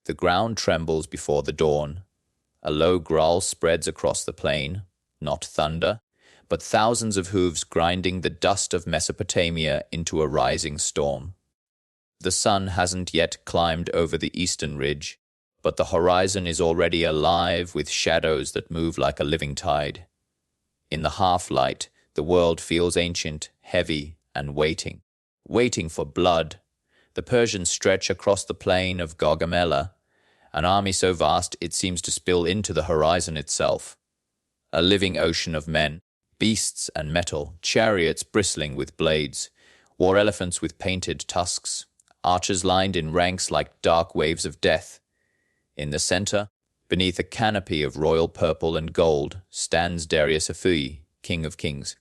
The ground trembles before the dawn. A low growl spreads across the plain, not thunder, but thousands of hooves grinding the dust of Mesopotamia into a rising storm. The sun hasn't yet climbed over the eastern ridge, but the horizon is already alive with shadows that move like a living tide. In the half-light, the world feels ancient, heavy, and waiting for blood. The Persians stretch across the plain of Gaugamela, an army so vast it seems to spill into the horizon itself. A living ocean of men, beasts and metal, chariots bristling with blades, war elephants with painted tusks, archers lined in ranks like dark waves of death. In the center, beneath a canopy of royal purple and gold, stands Darius III, King of Kings.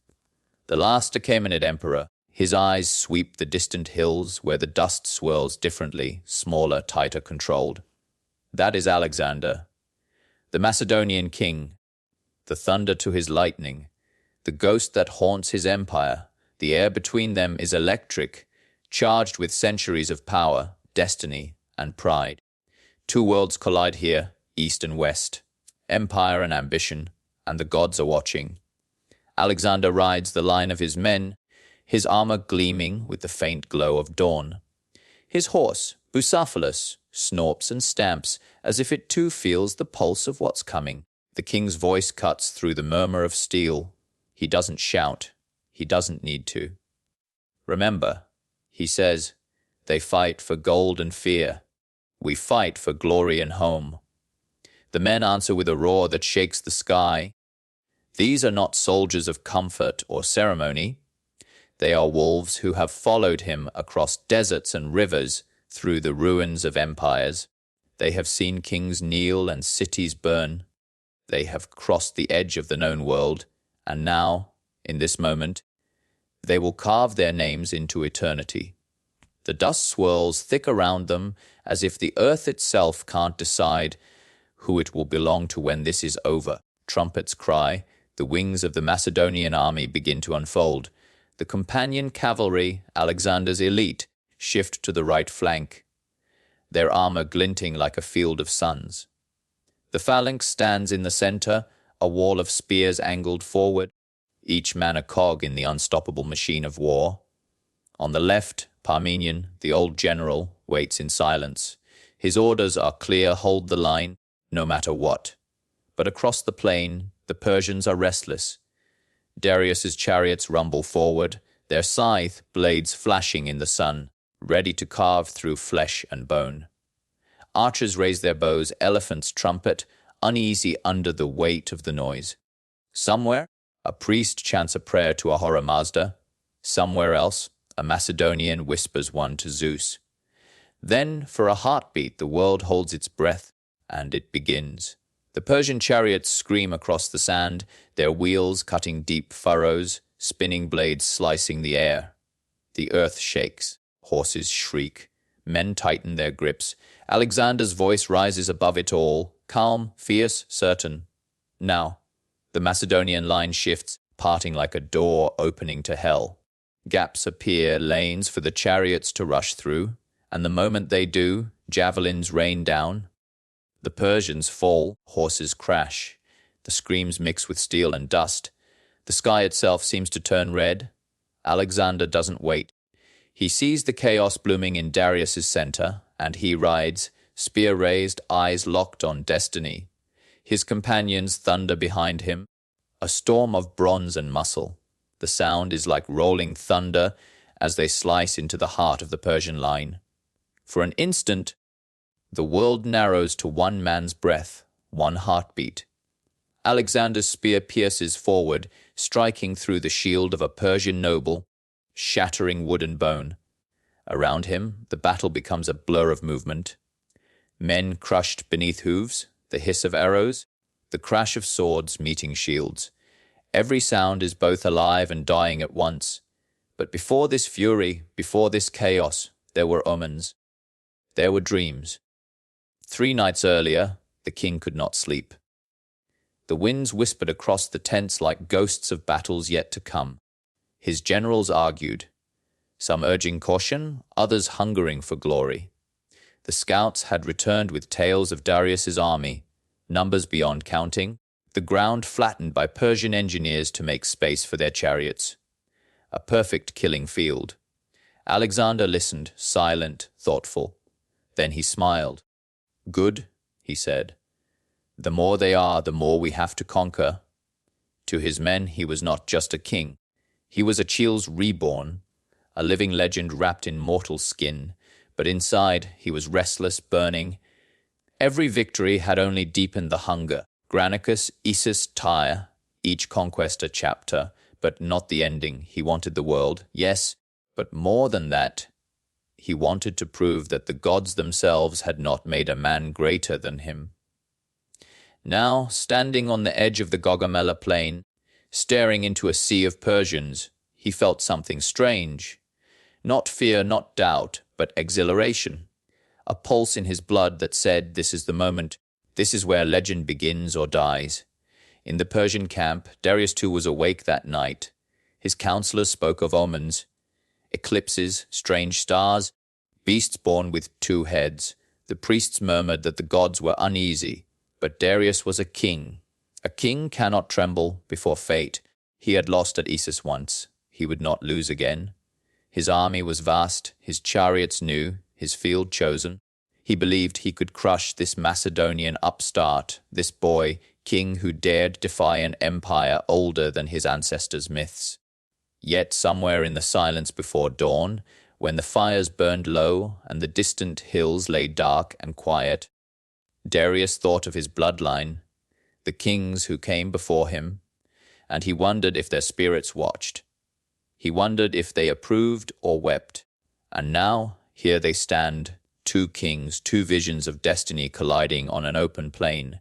The last Achaemenid emperor. His eyes sweep the distant hills where the dust swirls differently, smaller, tighter controlled. That is Alexander, the Macedonian king, the thunder to his lightning, the ghost that haunts his empire. The air between them is electric, charged with centuries of power, destiny, and pride. Two worlds collide here, east and west, empire and ambition, and the gods are watching. Alexander rides the line of his men, his armor gleaming with the faint glow of dawn. His horse, Bucephalus, snorts and stamps as if it too feels the pulse of what's coming. The king's voice cuts through the murmur of steel. He doesn't shout. He doesn't need to. Remember, he says, they fight for gold and fear. We fight for glory and home. The men answer with a roar that shakes the sky. These are not soldiers of comfort or ceremony. They are wolves who have followed him across deserts and rivers through the ruins of empires. They have seen kings kneel and cities burn. They have crossed the edge of the known world, and now, in this moment, they will carve their names into eternity. The dust swirls thick around them as if the earth itself can't decide who it will belong to when this is over. Trumpets cry, the wings of the Macedonian army begin to unfold. The companion cavalry, Alexander's elite, shift to the right flank, their armor glinting like a field of suns. The phalanx stands in the center, a wall of spears angled forward, each man a cog in the unstoppable machine of war. On the left, Parmenion, the old general, waits in silence. His orders are clear: hold the line, no matter what. But across the plain, the Persians are restless. Darius's chariots rumble forward, their scythe blades flashing in the sun, ready to carve through flesh and bone. Archers raise their bows, elephants trumpet, uneasy under the weight of the noise. Somewhere, a priest chants a prayer to Ahura Mazda. Somewhere else, a Macedonian whispers one to Zeus. Then, for a heartbeat, the world holds its breath, and it begins. The Persian chariots scream across the sand, their wheels cutting deep furrows, spinning blades slicing the air. The earth shakes, horses shriek, men tighten their grips. Alexander's voice rises above it all, calm, fierce, certain. Now, the Macedonian line shifts, parting like a door opening to hell. Gaps appear, lanes for the chariots to rush through, and the moment they do, javelins rain down. The Persians fall, horses crash. The screams mix with steel and dust. The sky itself seems to turn red. Alexander doesn't wait. He sees the chaos blooming in Darius's center, and he rides, spear raised, eyes locked on destiny. His companions thunder behind him, a storm of bronze and muscle. The sound is like rolling thunder as they slice into the heart of the Persian line. For an instant, the world narrows to one man's breath, one heartbeat. Alexander's spear pierces forward, striking through the shield of a Persian noble, shattering wood and bone. Around him, the battle becomes a blur of movement. Men crushed beneath hooves, the hiss of arrows, the crash of swords meeting shields. Every sound is both alive and dying at once. But before this fury, before this chaos, there were omens. There were dreams. 3 nights earlier, the king could not sleep. The winds whispered across the tents like ghosts of battles yet to come. His generals argued, some urging caution, others hungering for glory. The scouts had returned with tales of Darius's army, numbers beyond counting, the ground flattened by Persian engineers to make space for their chariots. A perfect killing field. Alexander listened, silent, thoughtful. Then he smiled. "Good," he said. "The more they are, the more we have to conquer." To his men, he was not just a king. He was Achilles reborn, a living legend wrapped in mortal skin, but inside he was restless, burning. Every victory had only deepened the hunger. Granicus, Issus, Tyre, each conquest a chapter, but not the ending. He wanted the world, yes, but more than that, he wanted to prove that the gods themselves had not made a man greater than him. Now, standing on the edge of the Gaugamela plain, staring into a sea of Persians, he felt something strange. Not fear, not doubt, but exhilaration. A pulse in his blood that said, this is the moment, this is where legend begins or dies. In the Persian camp, Darius II was awake that night. His counselors spoke of omens, eclipses, strange stars, beasts born with two heads. The priests murmured that the gods were uneasy, but Darius was a king. A king cannot tremble before fate. He had lost at Issus once. He would not lose again. His army was vast, his chariots new, his field chosen. He believed he could crush this Macedonian upstart, this boy, king who dared defy an empire older than his ancestors' myths. Yet somewhere in the silence before dawn, when the fires burned low and the distant hills lay dark and quiet, Darius thought of his bloodline, the kings who came before him, and he wondered if their spirits watched. He wondered if they approved or wept. And now, here they stand, two kings, two visions of destiny colliding on an open plain.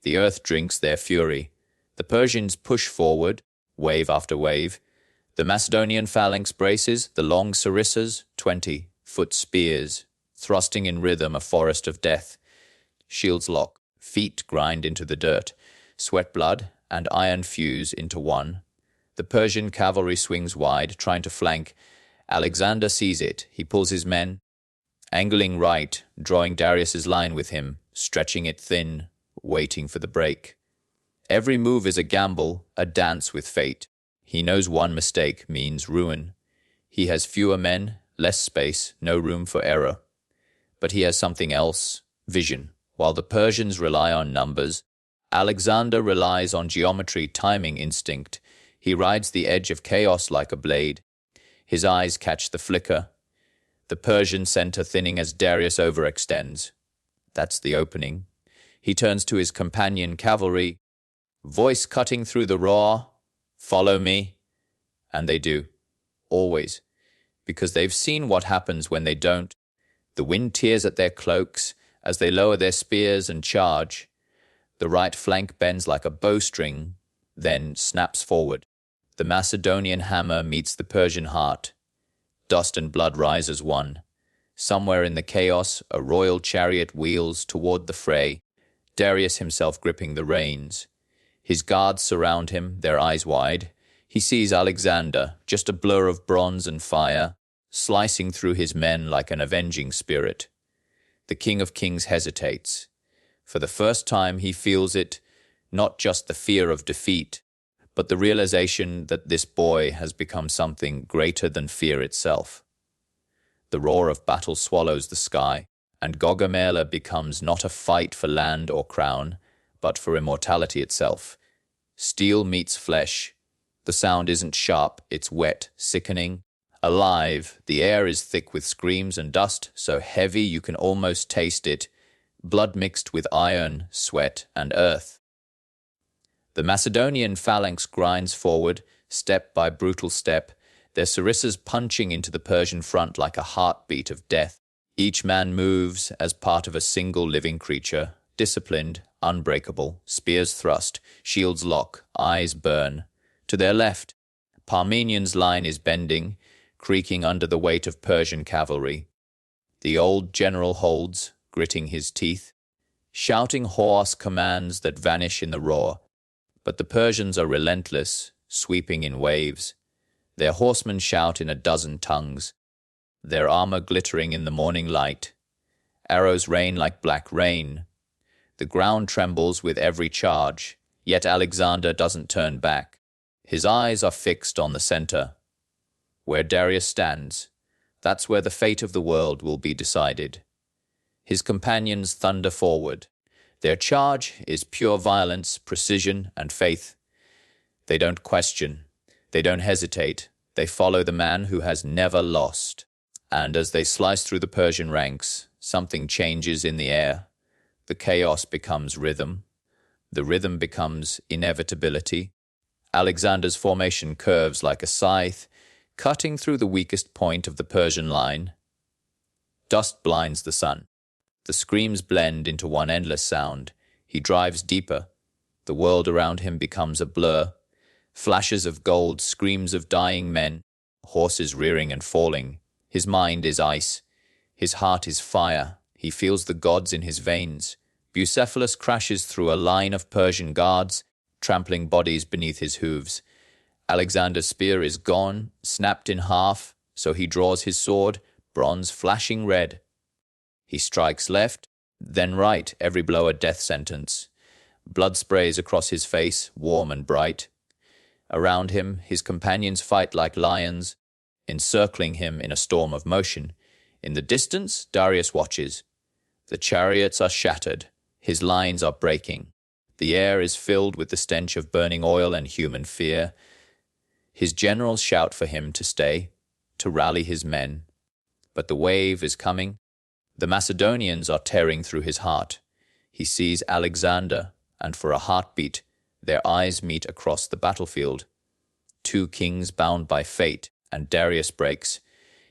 The earth drinks their fury. The Persians push forward, wave after wave. The Macedonian phalanx braces, the long sarissas, 20-foot spears, thrusting in rhythm a forest of death. Shields lock, feet grind into the dirt, sweat blood and iron fuse into one. The Persian cavalry swings wide, trying to flank. Alexander sees it. He pulls his men, angling right, drawing Darius's line with him, stretching it thin, waiting for the break. Every move is a gamble, a dance with fate. He knows one mistake means ruin. He has fewer men, less space, no room for error. But he has something else, vision. While the Persians rely on numbers, Alexander relies on geometry, timing, instinct. He rides the edge of chaos like a blade. His eyes catch the flicker. The Persian center thinning as Darius overextends. That's the opening. He turns to his companion cavalry, voice cutting through the roar, "Follow me." And they do. Always. Because they've seen what happens when they don't. The wind tears at their cloaks as they lower their spears and charge. The right flank bends like a bowstring, then snaps forward. The Macedonian hammer meets the Persian heart. Dust and blood rise as one. Somewhere in the chaos, a royal chariot wheels toward the fray, Darius himself gripping the reins. His guards surround him, their eyes wide. He sees Alexander, just a blur of bronze and fire, slicing through his men like an avenging spirit. The King of Kings hesitates. For the first time he feels it, not just the fear of defeat, but the realization that this boy has become something greater than fear itself. The roar of battle swallows the sky, and Gaugamela becomes not a fight for land or crown, but for immortality itself. Steel meets flesh. The sound isn't sharp, it's wet, sickening, alive. The air is thick with screams and dust, so heavy you can almost taste it, blood mixed with iron, sweat, and earth. The Macedonian phalanx grinds forward, step by brutal step, their sarissas punching into the Persian front like a heartbeat of death. Each man moves as part of a single living creature, disciplined, unbreakable, spears thrust, shields lock, eyes burn. To their left, Parmenian's line is bending, creaking under the weight of Persian cavalry. The old general holds, gritting his teeth, shouting hoarse commands that vanish in the roar. But the Persians are relentless, sweeping in waves. Their horsemen shout in a dozen tongues, their armor glittering in the morning light. Arrows rain like black rain. The ground trembles with every charge, yet Alexander doesn't turn back. His eyes are fixed on the center. Where Darius stands, that's where the fate of the world will be decided. His companions thunder forward. Their charge is pure violence, precision, and faith. They don't question. They don't hesitate. They follow the man who has never lost. And as they slice through the Persian ranks, something changes in the air. The chaos becomes rhythm. The rhythm becomes inevitability. Alexander's formation curves like a scythe, cutting through the weakest point of the Persian line. Dust blinds the sun. The screams blend into one endless sound. He drives deeper. The world around him becomes a blur. Flashes of gold, screams of dying men, horses rearing and falling. His mind is ice. His heart is fire. He feels the gods in his veins. Bucephalus crashes through a line of Persian guards, trampling bodies beneath his hooves. Alexander's spear is gone, snapped in half, so he draws his sword, bronze flashing red. He strikes left, then right, every blow a death sentence. Blood sprays across his face, warm and bright. Around him, his companions fight like lions, encircling him in a storm of motion. In the distance, Darius watches. The chariots are shattered. His lines are breaking. The air is filled with the stench of burning oil and human fear. His generals shout for him to stay, to rally his men. But the wave is coming. The Macedonians are tearing through his heart. He sees Alexander, and for a heartbeat, their eyes meet across the battlefield. Two kings bound by fate, and Darius breaks.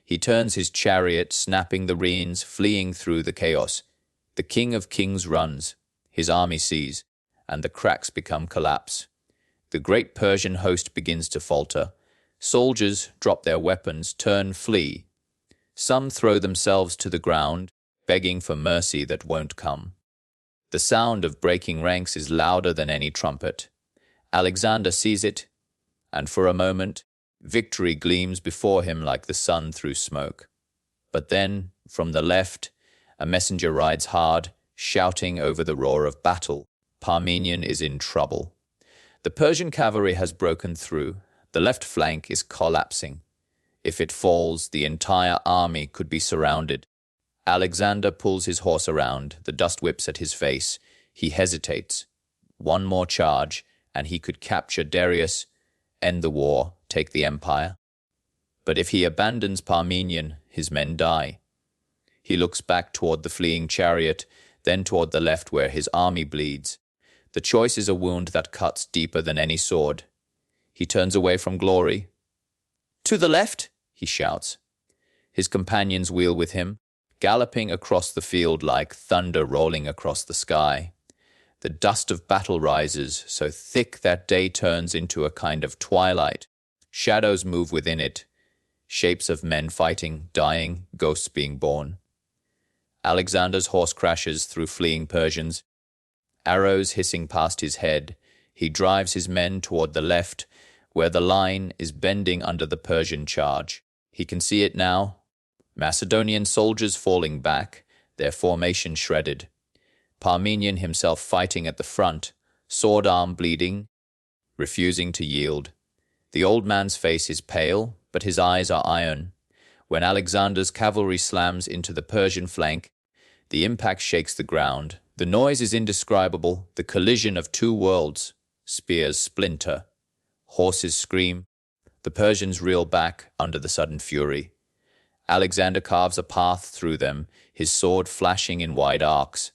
He turns his chariot, snapping the reins, fleeing through the chaos. The king of kings runs. His army sees, and the cracks become collapse. The great Persian host begins to falter. Soldiers drop their weapons, turn, flee. Some throw themselves to the ground, begging for mercy that won't come. The sound of breaking ranks is louder than any trumpet. Alexander sees it, and for a moment, victory gleams before him like the sun through smoke. But then, from the left, a messenger rides hard, shouting over the roar of battle. Parmenion is in trouble. The Persian cavalry has broken through. The left flank is collapsing. If it falls, the entire army could be surrounded. Alexander pulls his horse around, the dust whips at his face. He hesitates. One more charge, and he could capture Darius, end the war, take the empire. But if he abandons Parmenion, his men die. He looks back toward the fleeing chariot, then toward the left where his army bleeds. The choice is a wound that cuts deeper than any sword. He turns away from glory. "To the left!" he shouts. His companions wheel with him, galloping across the field like thunder rolling across the sky. The dust of battle rises, so thick that day turns into a kind of twilight. Shadows move within it, shapes of men fighting, dying, ghosts being born. Alexander's horse crashes through fleeing Persians, arrows hissing past his head. He drives his men toward the left, where the line is bending under the Persian charge. He can see it now. Macedonian soldiers falling back, their formation shredded. Parmenion himself fighting at the front, sword arm bleeding, refusing to yield. The old man's face is pale, but his eyes are iron. When Alexander's cavalry slams into the Persian flank, the impact shakes the ground. The noise is indescribable, the collision of two worlds. Spears splinter. Horses scream. The Persians reel back under the sudden fury. Alexander carves a path through them, his sword flashing in wide arcs.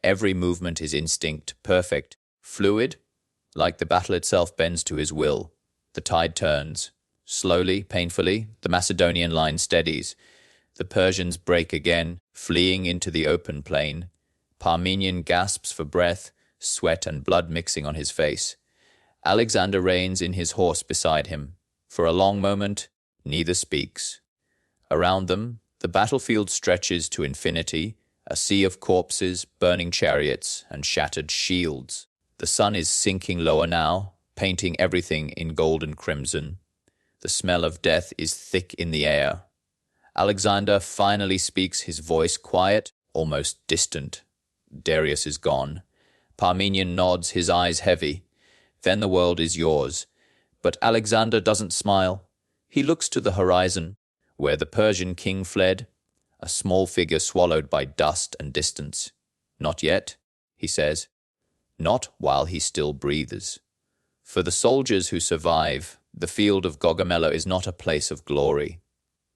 Every movement is instinct, perfect, fluid, like the battle itself bends to his will. The tide turns. Slowly, painfully, the Macedonian line steadies. The Persians break again, fleeing into the open plain. Parmenion gasps for breath, sweat and blood mixing on his face. Alexander reins in his horse beside him. For a long moment, neither speaks. Around them, the battlefield stretches to infinity, a sea of corpses, burning chariots, and shattered shields. The sun is sinking lower now, painting everything in gold and crimson. The smell of death is thick in the air. Alexander finally speaks, his voice quiet, almost distant. Darius is gone. Parmenion nods, his eyes heavy. Then the world is yours. But Alexander doesn't smile. He looks to the horizon, where the Persian king fled, a small figure swallowed by dust and distance. Not yet, he says. Not while he still breathes. For the soldiers who survive, the field of Gaugamela is not a place of glory.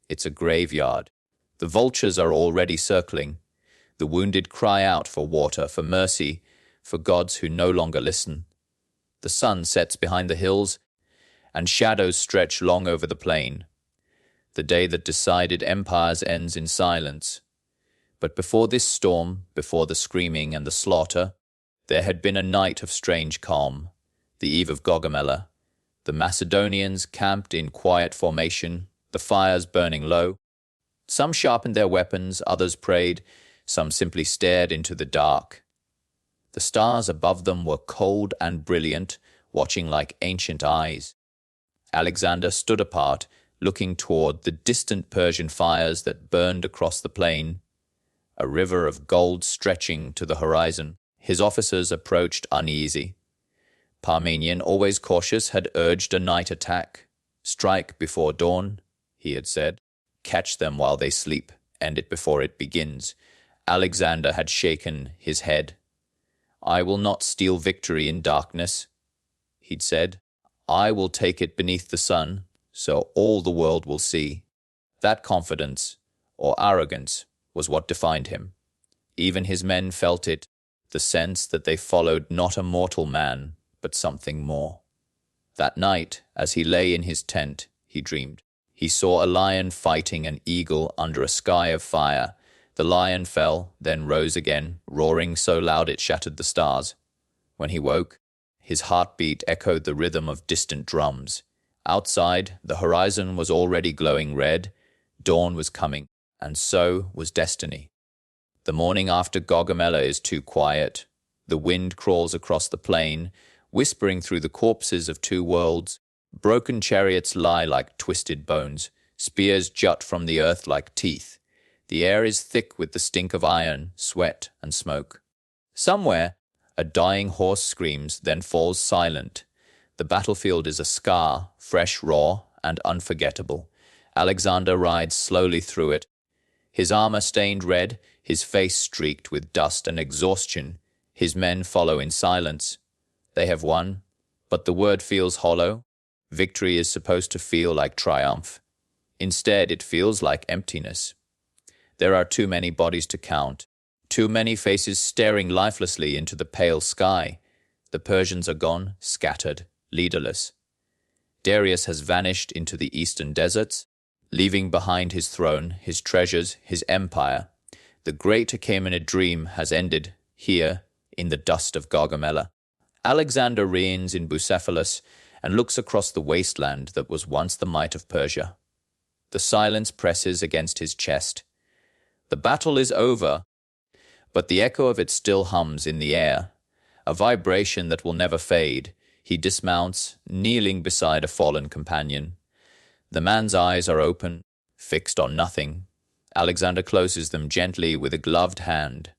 It's a graveyard. The vultures are already circling. The wounded cry out for water, for mercy, for gods who no longer listen. The sun sets behind the hills, and shadows stretch long over the plain. The day that decided empires ends in silence. But before this storm, before the screaming and the slaughter, there had been a night of strange calm, the eve of Gaugamela. The Macedonians camped in quiet formation, the fires burning low. Some sharpened their weapons, others prayed, some simply stared into the dark. The stars above them were cold and brilliant, watching like ancient eyes. Alexander stood apart, looking toward the distant Persian fires that burned across the plain, a river of gold stretching to the horizon. His officers approached uneasy. Parmenion, always cautious, had urged a night attack. Strike before dawn, he had said. Catch them while they sleep, end it before it begins. Alexander had shaken his head. I will not steal victory in darkness, he'd said. I will take it beneath the sun, so all the world will see. That confidence, or arrogance, was what defined him. Even his men felt it, the sense that they followed not a mortal man, but something more. That night, as he lay in his tent, he dreamed. He saw a lion fighting an eagle under a sky of fire. The lion fell, then rose again, roaring so loud it shattered the stars. When he woke, his heartbeat echoed the rhythm of distant drums. Outside, the horizon was already glowing red. Dawn was coming, and so was destiny. The morning after Gaugamela is too quiet. The wind crawls across the plain, whispering through the corpses of two worlds. Broken chariots lie like twisted bones. Spears jut from the earth like teeth. The air is thick with the stink of iron, sweat, and smoke. Somewhere, a dying horse screams, then falls silent. The battlefield is a scar, fresh, raw, and unforgettable. Alexander rides slowly through it. His armor stained red, his face streaked with dust and exhaustion. His men follow in silence. They have won, but the word feels hollow. Victory is supposed to feel like triumph. Instead, it feels like emptiness. There are too many bodies to count, too many faces staring lifelessly into the pale sky. The Persians are gone, scattered, leaderless. Darius has vanished into the eastern deserts, leaving behind his throne, his treasures, his empire. The great Achaemenid dream has ended here in the dust of Gaugamela. Alexander reigns in Bucephalus and looks across the wasteland that was once the might of Persia. The silence presses against his chest. The battle is over, but the echo of it still hums in the air, a vibration that will never fade. He dismounts, kneeling beside a fallen companion. The man's eyes are open, fixed on nothing. Alexander closes them gently with a gloved hand.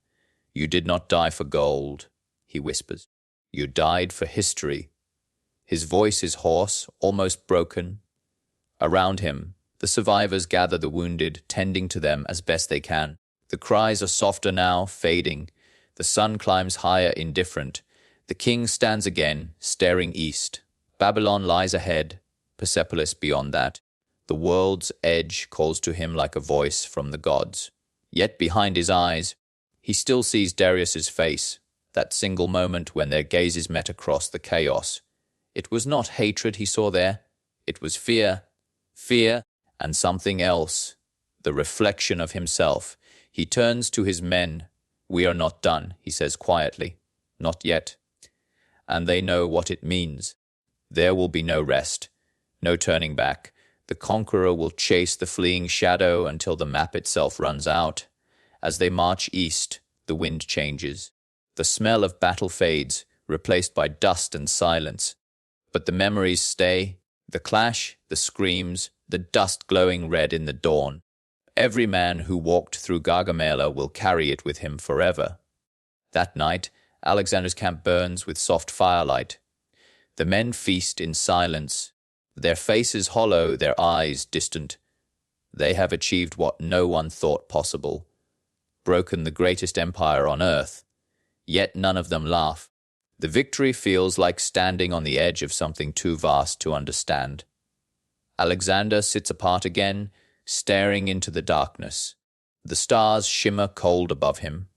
You did not die for gold, he whispers. You died for history. His voice is hoarse, almost broken. Around him, the survivors gather the wounded, tending to them as best they can. The cries are softer now, fading. The sun climbs higher, indifferent. The king stands again, staring east. Babylon lies ahead, Persepolis beyond that. The world's edge calls to him like a voice from the gods. Yet behind his eyes, he still sees Darius's face, that single moment when their gazes met across the chaos. It was not hatred he saw there. It was fear. Fear and something else, the reflection of himself. He turns to his men. We are not done, he says quietly. Not yet. And they know what it means. There will be no rest, no turning back. The conqueror will chase the fleeing shadow until the map itself runs out. As they march east, the wind changes. The smell of battle fades, replaced by dust and silence. But the memories stay, the clash, the screams, the dust glowing red in the dawn. Every man who walked through Gaugamela will carry it with him forever. That night, Alexander's camp burns with soft firelight. The men feast in silence, their faces hollow, their eyes distant. They have achieved what no one thought possible, broken the greatest empire on earth. Yet none of them laugh. The victory feels like standing on the edge of something too vast to understand. Alexander sits apart again, staring into the darkness. The stars shimmer cold above him,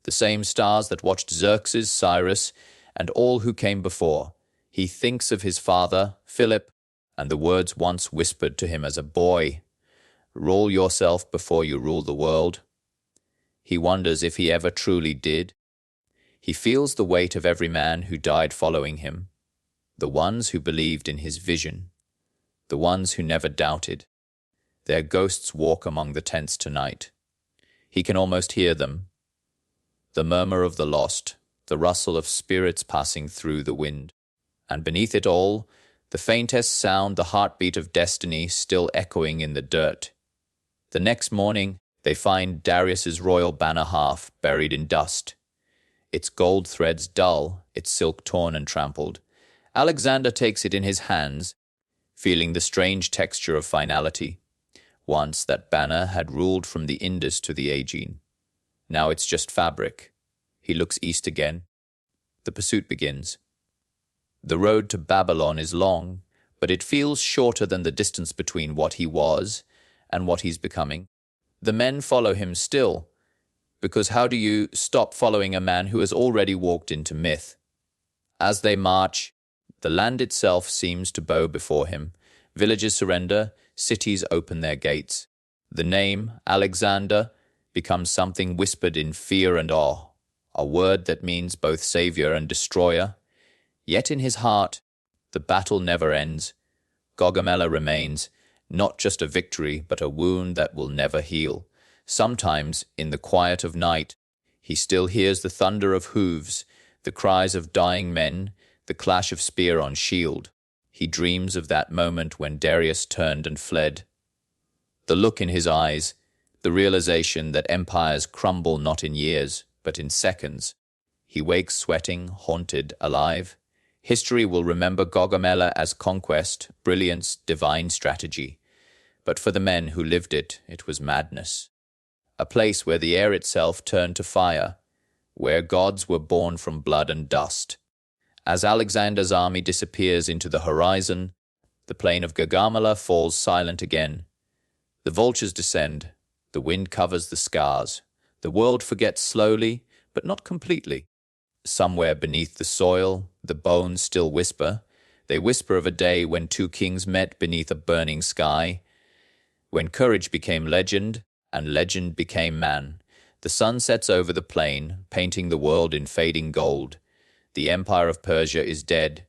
the same stars that watched Xerxes, Cyrus, and all who came before. He thinks of his father, Philip, and the words once whispered to him as a boy, "Rule yourself before you rule the world." He wonders if he ever truly did. He feels the weight of every man who died following him, the ones who believed in his vision, the ones who never doubted. Their ghosts walk among the tents tonight. He can almost hear them. The murmur of the lost, the rustle of spirits passing through the wind. And beneath it all, the faintest sound, the heartbeat of destiny still echoing in the dirt. The next morning, they find Darius's royal banner half buried in dust, its gold threads dull, its silk torn and trampled. Alexander takes it in his hands, feeling the strange texture of finality. Once that banner had ruled from the Indus to the Aegean. Now it's just fabric. He looks east again. The pursuit begins. The road to Babylon is long, but it feels shorter than the distance between what he was and what he's becoming. The men follow him still, because how do you stop following a man who has already walked into myth? As they march, the land itself seems to bow before him. Villages surrender, cities open their gates. The name, Alexander, becomes something whispered in fear and awe, a word that means both savior and destroyer. Yet in his heart, the battle never ends. Gaugamela remains, not just a victory, but a wound that will never heal. Sometimes, in the quiet of night, he still hears the thunder of hooves, the cries of dying men, the clash of spear on shield. He dreams of that moment when Darius turned and fled. The look in his eyes, the realization that empires crumble not in years, but in seconds. He wakes sweating, haunted, alive. History will remember Gaugamela as conquest, brilliance, divine strategy. But for the men who lived it, it was madness. A place where the air itself turned to fire, where gods were born from blood and dust. As Alexander's army disappears into the horizon, the plain of Gaugamela falls silent again. The vultures descend, the wind covers the scars. The world forgets slowly, but not completely. Somewhere beneath the soil, the bones still whisper. They whisper of a day when two kings met beneath a burning sky, when courage became legend, and legend became man. The sun sets over the plain, painting the world in fading gold. The empire of Persia is dead.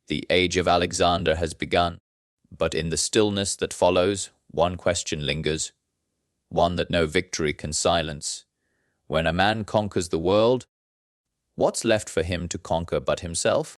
The age of Alexander has begun. But in the stillness that follows, one question lingers, one that no victory can silence. When a man conquers the world, what's left for him to conquer but himself?